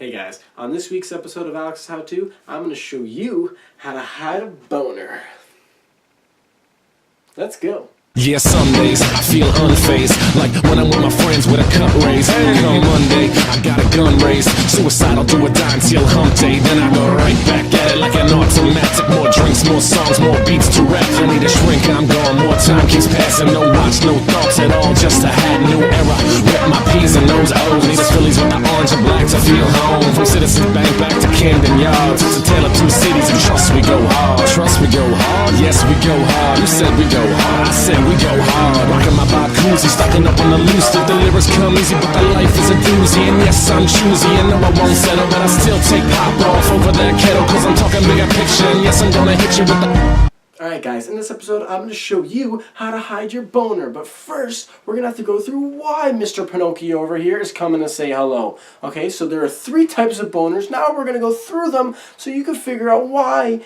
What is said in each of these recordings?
Hey guys, on this week's episode of Alex's How To, I'm going to show you how to hide a boner. Let's go. Yeah, some days I feel unfazed, like when I'm with my friends with a cup raised. Come Monday, I got a gun raised, suicidal do or die until hump day. Then I go right back at it like an automatic. More drinks, more songs, more beats to rap. I need a shrink, I'm gone, more time keeps passing. No watch, no thoughts at all, just a hat, new era. Rep my P's and those O's, need us Phillies with the orange and black to feel home. From Citizens Bank back to Camden Yards, it's a tale of two cities, and trust we go hard. Trust we go hard, yes we go hard. You said we go hard, I said we go hard. Rockin' my Bob Cousy, stocking up on the loose. Think the lyrics come easy, but the life is a doozy. And yes, I'm choosy, and no, I won't settle, but I still take pop off over that kettle, cause I'm talking bigger picture. And yes, I'm gonna hit you with the... Alright guys, in this episode I'm going to show you how to hide your boner. But first, we're going to have to go through why Mr. Pinocchio over here is coming to say hello. Okay, so there are 3 types of boners. Now we're going to go through them so you can figure out why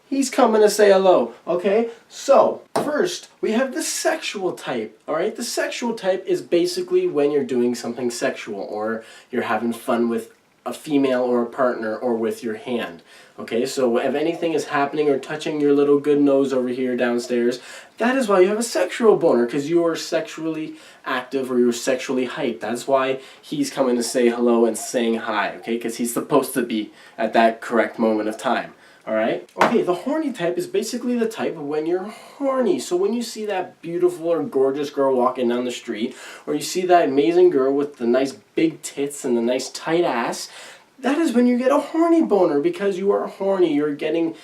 he's coming to say hello. Okay, so first we have the sexual type. Alright, the sexual type is basically when you're doing something sexual or you're having fun with a female or a partner or with your hand. Okay, so if anything is happening or touching your little good nose over here downstairs, that is why you have a sexual boner, because you are sexually active or you're sexually hyped. That's why he's coming to say hello and saying hi, okay, because he's supposed to be at that correct moment of time. Alright? Okay, the horny type is basically the type of when you're horny. So when you see that beautiful or gorgeous girl walking down the street, or you see that amazing girl with the nice big tits and the nice tight ass, that is when you get a horny boner, because you are horny. You're getting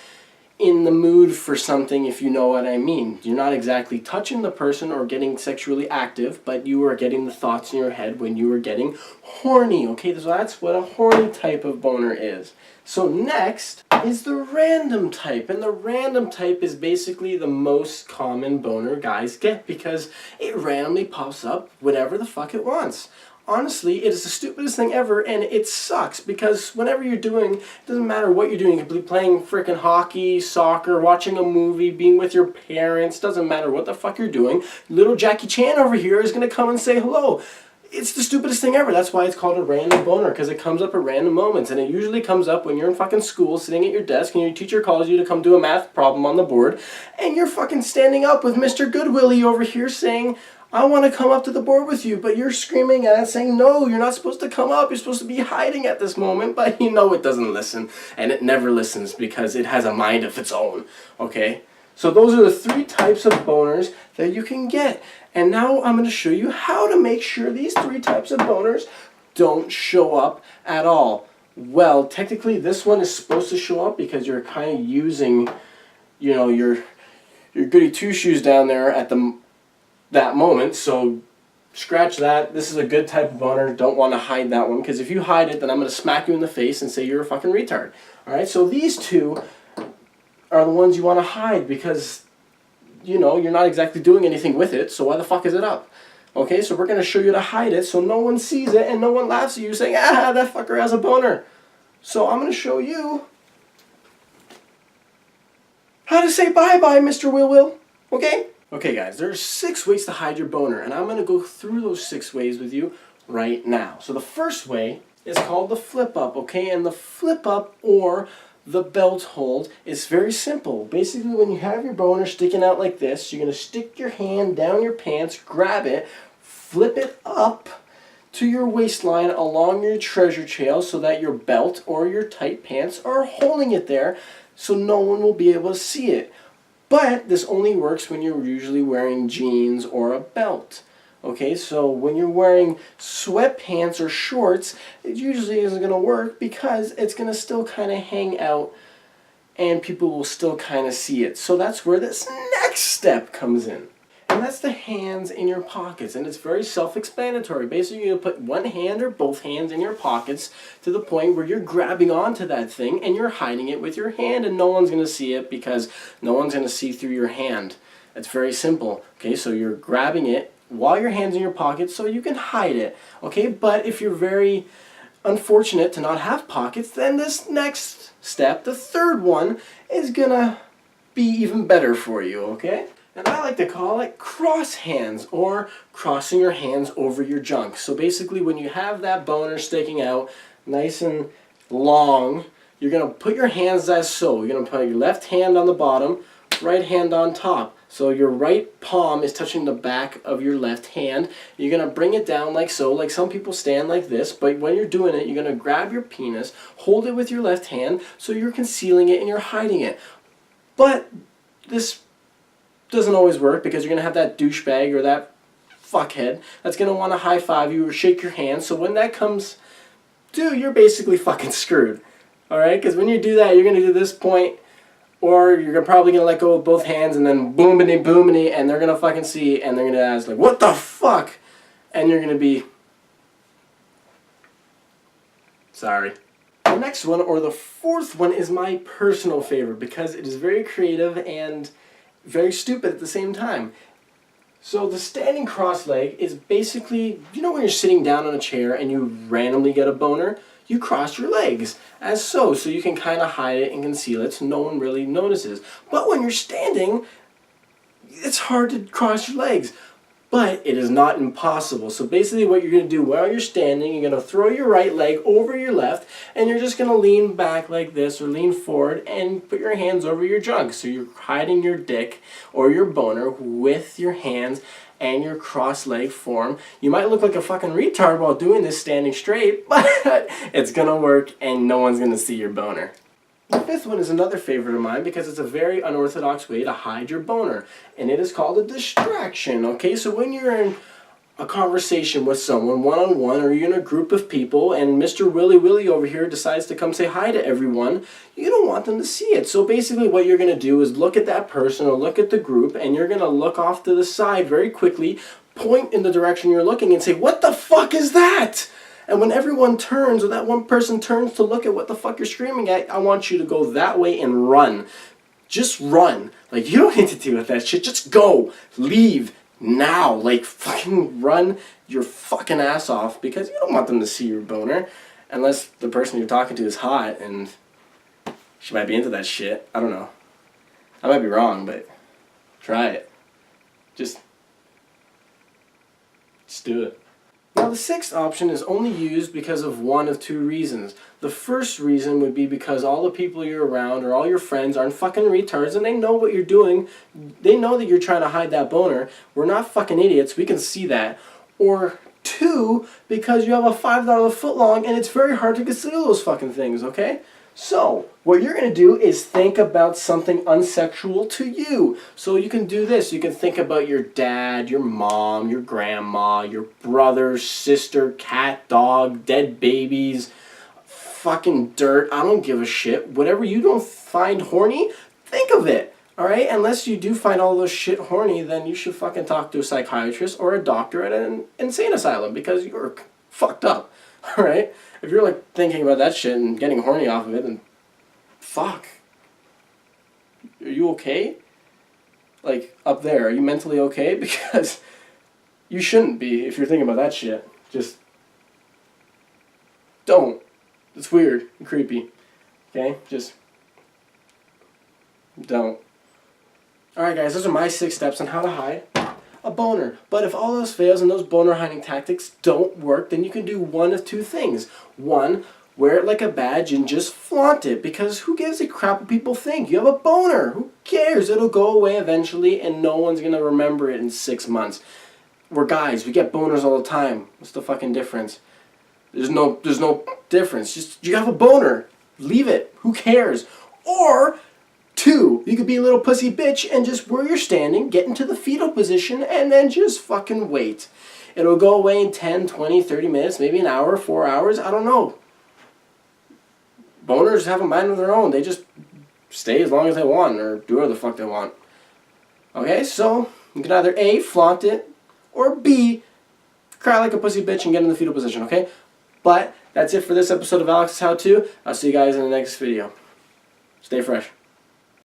in the mood for something, if you know what I mean. You're not exactly touching the person or getting sexually active, but you are getting the thoughts in your head when you are getting horny. Okay, so that's what a horny type of boner is. So next is the random type, and the random type is basically the most common boner guys get, because it randomly pops up whenever the fuck it wants. Honestly, it is the stupidest thing ever, and it sucks, because whenever you're doing, it doesn't matter what you're doing. You could be playing freaking hockey, soccer, watching a movie, being with your parents, doesn't matter what the fuck you're doing. Little Jackie Chan over here is going to come and say hello. It's the stupidest thing ever. That's why it's called a random boner, because it comes up at random moments, and it usually comes up when you're in fucking school, sitting at your desk, and your teacher calls you to come do a math problem on the board, and you're fucking standing up with Mr. Goodwillie over here saying, I want to come up to the board with you, but you're screaming at it saying, no, you're not supposed to come up, you're supposed to be hiding at this moment, but you know it doesn't listen, and it never listens because it has a mind of its own, okay? So those are the 3 types of boners that you can get, and now I'm going to show you how to make sure these 3 types of boners don't show up at all. Well, technically this one is supposed to show up because you're kind of using, you know, your goody two-shoes down there at that moment, so scratch that. This is a good type of boner. Don't want to hide that one, because if you hide it, then I'm going to smack you in the face and say you're a fucking retard. Alright, so these 2 are the ones you want to hide, because, you know, you're not exactly doing anything with it, so why the fuck is it up? Okay, so we're going to show you to hide it so no one sees it and no one laughs at you saying, ah, that fucker has a boner. So I'm going to show you how to say bye-bye, Mr. Will. Okay? Okay guys, there are 6 ways to hide your boner, and I'm going to go through those 6 ways with you right now. So the first way is called the flip up, okay? And the flip up, or the belt hold, is very simple. Basically, when you have your boner sticking out like this, you're going to stick your hand down your pants, grab it, flip it up to your waistline along your treasure trail so that your belt or your tight pants are holding it there so no one will be able to see it. But this only works when you're usually wearing jeans or a belt. Okay, so when you're wearing sweatpants or shorts, it usually isn't going to work because it's going to still kind of hang out and people will still kind of see it. So that's where this next step comes in. And that's the hands in your pockets, and it's very self-explanatory. Basically, you put one hand or both hands in your pockets to the point where you're grabbing onto that thing and you're hiding it with your hand, and no one's going to see it because no one's going to see through your hand. It's very simple. Okay, so you're grabbing it while your hand's in your pocket so you can hide it. Okay, but if you're very unfortunate to not have pockets, then this next step, the 3rd one, is going to be even better for you, okay? And I like to call it cross hands, or crossing your hands over your junk. So basically when you have that boner sticking out, nice and long. You're going to put your hands as so. You're going to put your left hand on the bottom, right hand on top. So your right palm is touching the back of your left hand. You're going to bring it down like so, like some people stand like this, but when you're doing it, you're going to grab your penis, hold it with your left hand, so you're concealing it and you're hiding it. But this doesn't always work because you're going to have that douchebag or that fuckhead that's going to want to high five you or shake your hand. So when that comes due, you're basically fucking screwed. Alright? Because when you do that, you're going to do this point, or you're probably going to let go with both hands and then boomity boomity, and they're going to fucking see, and they're going to ask, like, what the fuck? And you're going to be sorry. The next one, or the fourth one, is my personal favorite because it is very creative and very stupid at the same time. So the standing cross leg is basically, you know when you're sitting down on a chair and you randomly get a boner? You cross your legs as so you can kind of hide it and conceal it so no one really notices. But when you're standing, it's hard to cross your legs. But it is not impossible. So basically what you're going to do while you're standing, you're going to throw your right leg over your left, and you're just going to lean back like this or lean forward and put your hands over your junk. So you're hiding your dick or your boner with your hands and your cross-leg form. You might look like a fucking retard while doing this standing straight, but it's going to work and no one's going to see your boner. The fifth one is another favorite of mine because it's a very unorthodox way to hide your boner, and it is called a distraction. Okay, so when you're in a conversation with someone one-on-one, or you're in a group of people and Mr. Willy Willy over here decides to come say hi to everyone, you don't want them to see it. So basically what you're going to do is look at that person or look at the group, and you're going to look off to the side very quickly, point in the direction you're looking and say, what the fuck is that? And when everyone turns, or that one person turns to look at what the fuck you're screaming at, I want you to go that way and run. Just run. Like, you don't need to deal with that shit. Just go. Leave. Now. Like, fucking run your fucking ass off, because you don't want them to see your boner. Unless the person you're talking to is hot, and she might be into that shit. I don't know. I might be wrong, but try it. Just do it. Now the sixth option is only used because of one of two reasons. The first reason would be because all the people you're around or all your friends aren't fucking retards and they know what you're doing. They know that you're trying to hide that boner. We're not fucking idiots. We can see that. Or two, because you have a $5 footlong and it's very hard to conceal those fucking things, okay? So, what you're going to do is think about something unsexual to you. So you can do this. You can think about your dad, your mom, your grandma, your brother, sister, cat, dog, dead babies, fucking dirt. I don't give a shit. Whatever you don't find horny, think of it. Alright? Unless you do find all those shit horny, then you should fucking talk to a psychiatrist or a doctor at an insane asylum because you're fucked up. Alright? If you're like thinking about that shit and getting horny off of it, then fuck. Are you okay? Like, up there, are you mentally okay? Because you shouldn't be if you're thinking about that shit. Just don't. It's weird and creepy. Okay? Just don't. Alright guys, those are my 6 steps on how to hide a boner. But if all those fails and those boner hiding tactics don't work, then you can do one of two things. One, wear it like a badge and just flaunt it, because who gives a crap what people think? You have a boner. Who cares? It'll go away eventually and no one's going to remember it in 6 months. We're guys. We get boners all the time. What's the fucking difference? There's no difference. Just, you have a boner. Leave it. Who cares? Or two, you could be a little pussy bitch and just where you're standing, get into the fetal position, and then just fucking wait. It'll go away in 10, 20, 30 minutes, maybe an hour, 4 hours, I don't know. Boners have a mind of their own. They just stay as long as they want or do whatever the fuck they want. Okay, so you can either A, flaunt it, or B, cry like a pussy bitch and get in the fetal position, okay? But that's it for this episode of Alex's How To. I'll see you guys in the next video. Stay fresh.